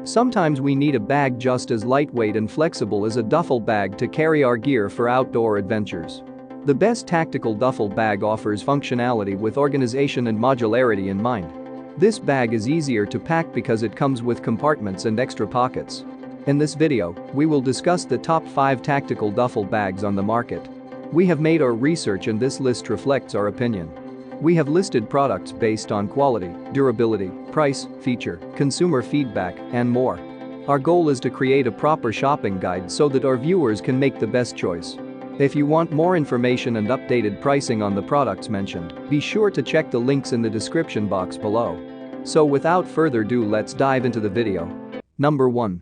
Sometimes we need a bag just as lightweight and flexible as a duffel bag to carry our gear for outdoor adventures. The best tactical duffel bag offers functionality with organization and modularity in mind. This bag is easier to pack because it comes with compartments and extra pockets. In this video, we will discuss the top 5 tactical duffel bags on the market. We have made our research and this list reflects our opinion. We have listed products based on quality, durability, price, feature, consumer feedback, and more. Our goal is to create a proper shopping guide so that our viewers can make the best choice. If you want more information and updated pricing on the products mentioned, be sure to check the links in the description box below. So without further ado, let's dive into the video. Number 1.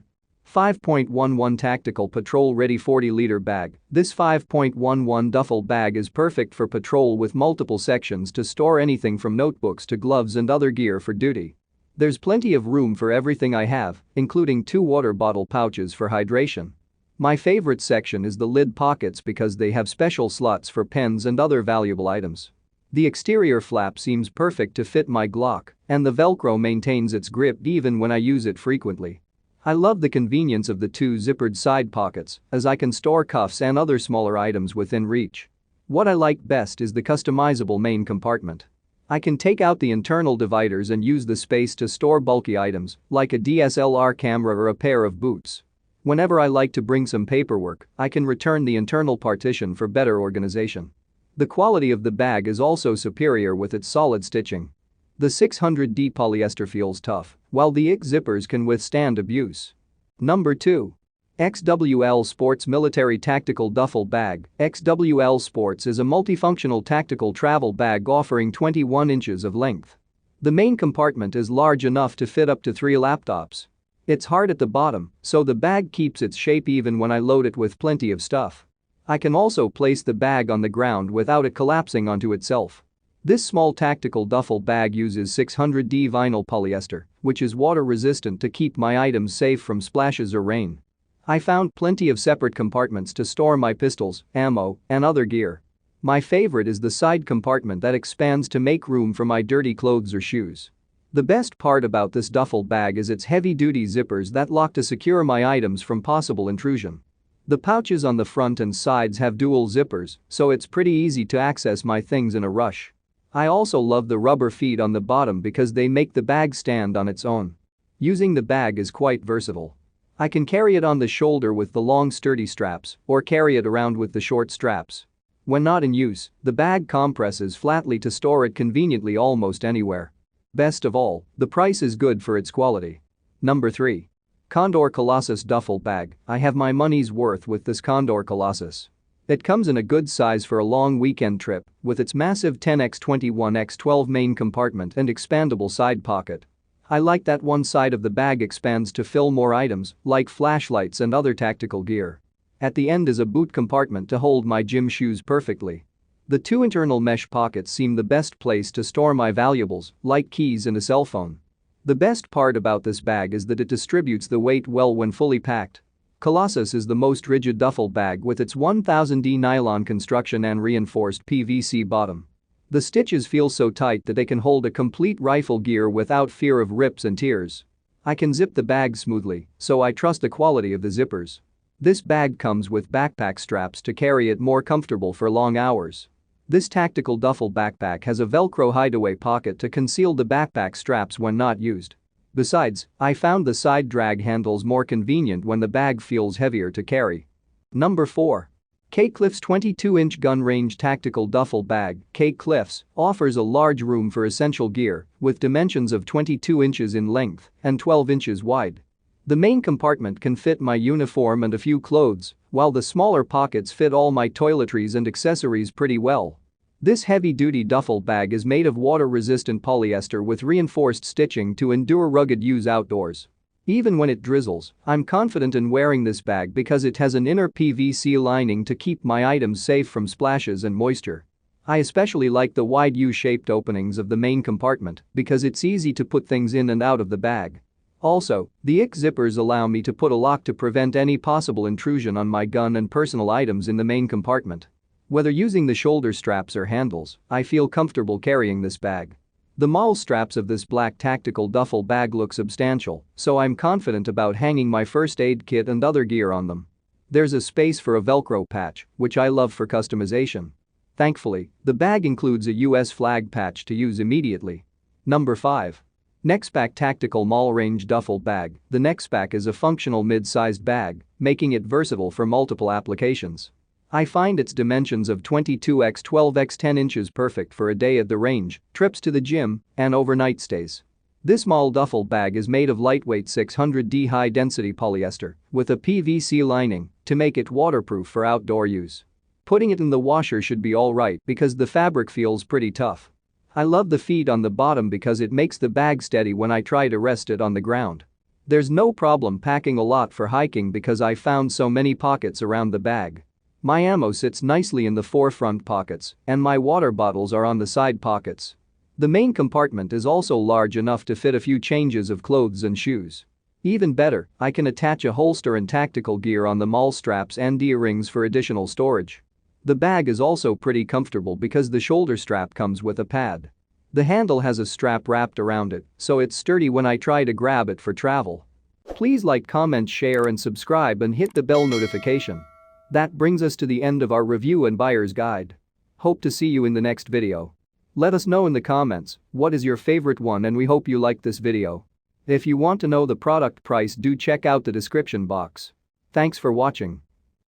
5.11 Tactical Patrol Ready 40-liter bag. This 5.11 duffel bag is perfect for patrol with multiple sections to store anything from notebooks to gloves and other gear for duty. There's plenty of room for everything I have, including 2 water bottle pouches for hydration. My favorite section is the lid pockets because they have special slots for pens and other valuable items. The exterior flap seems perfect to fit my Glock, and the Velcro maintains its grip even when I use it frequently. I love the convenience of the 2 zippered side pockets, as I can store cuffs and other smaller items within reach. What I like best is the customizable main compartment. I can take out the internal dividers and use the space to store bulky items, like a DSLR camera or a pair of boots. Whenever I like to bring some paperwork, I can return the internal partition for better organization. The quality of the bag is also superior with its solid stitching. The 600D polyester feels tough, while the IC zippers can withstand abuse. Number 2. XWL Sports Military Tactical Duffel Bag. XWL Sports is a multifunctional tactical travel bag offering 21 inches of length. The main compartment is large enough to fit up to 3 laptops. It's hard at the bottom, so the bag keeps its shape even when I load it with plenty of stuff. I can also place the bag on the ground without it collapsing onto itself. This small tactical duffel bag uses 600D vinyl polyester, which is water resistant to keep my items safe from splashes or rain. I found plenty of separate compartments to store my pistols, ammo, and other gear. My favorite is the side compartment that expands to make room for my dirty clothes or shoes. The best part about this duffel bag is its heavy-duty zippers that lock to secure my items from possible intrusion. The pouches on the front and sides have dual zippers, so it's pretty easy to access my things in a rush. I also love the rubber feet on the bottom because they make the bag stand on its own. Using the bag is quite versatile. I can carry it on the shoulder with the long sturdy straps or carry it around with the short straps. When not in use, the bag compresses flatly to store it conveniently almost anywhere. Best of all, the price is good for its quality. Number 3. Condor Colossus Duffel Bag. I have my money's worth with this Condor Colossus. It comes in a good size for a long weekend trip with its massive 10x21x12 main compartment and expandable side pocket. I like that one side of the bag expands to fill more items like flashlights and other tactical gear. At the end is a boot compartment to hold my gym shoes perfectly. The 2 internal mesh pockets seem the best place to store my valuables like keys and a cell phone. The best part about this bag is that it distributes the weight well when fully packed. Colossus is the most rigid duffel bag with its 1000D nylon construction and reinforced PVC bottom. The stitches feel so tight that they can hold a complete rifle gear without fear of rips and tears. I can zip the bag smoothly, so I trust the quality of the zippers. This bag comes with backpack straps to carry it more comfortable for long hours. This tactical duffel backpack has a Velcro hideaway pocket to conceal the backpack straps when not used. Besides, I found the side drag handles more convenient when the bag feels heavier to carry. Number 4. Kcliffs 22-inch Gun Range Tactical Duffel Bag. Kcliffs offers a large room for essential gear with dimensions of 22 inches in length and 12 inches wide. The main compartment can fit my uniform and a few clothes, while the smaller pockets fit all my toiletries and accessories pretty well. This heavy-duty duffel bag is made of water-resistant polyester with reinforced stitching to endure rugged use outdoors. Even when it drizzles, I'm confident in wearing this bag because it has an inner PVC lining to keep my items safe from splashes and moisture. I especially like the wide U-shaped openings of the main compartment because it's easy to put things in and out of the bag. Also, the IC zippers allow me to put a lock to prevent any possible intrusion on my gun and personal items in the main compartment. Whether using the shoulder straps or handles, I feel comfortable carrying this bag. The maul straps of this black tactical duffel bag look substantial, so I'm confident about hanging my first aid kit and other gear on them. There's a space for a Velcro patch, which I love for customization. Thankfully, the bag includes a US flag patch to use immediately. Number 5. NextBack Tactical Maul Range Duffel Bag. The NextBack is a functional mid-sized bag, making it versatile for multiple applications. I find its dimensions of 22x 12x 10 inches perfect for a day at the range, trips to the gym, and overnight stays. This maul duffel bag is made of lightweight 600D high-density polyester with a PVC lining to make it waterproof for outdoor use. Putting it in the washer should be alright because the fabric feels pretty tough. I love the feed on the bottom because it makes the bag steady when I try to rest it on the ground. There's no problem packing a lot for hiking because I found so many pockets around the bag. My ammo sits nicely in the 4 front pockets and my water bottles are on the side pockets. The main compartment is also large enough to fit a few changes of clothes and shoes. Even better, I can attach a holster and tactical gear on the maul straps and earrings for additional storage. The bag is also pretty comfortable because the shoulder strap comes with a pad. The handle has a strap wrapped around it, so it's sturdy when I try to grab it for travel. Please like, comment, share and subscribe and hit the bell notification. That brings us to the end of our review and buyer's guide. Hope to see you in the next video. Let us know in the comments what is your favorite one and we hope you liked this video. If you want to know the product price, do check out the description box. Thanks for watching.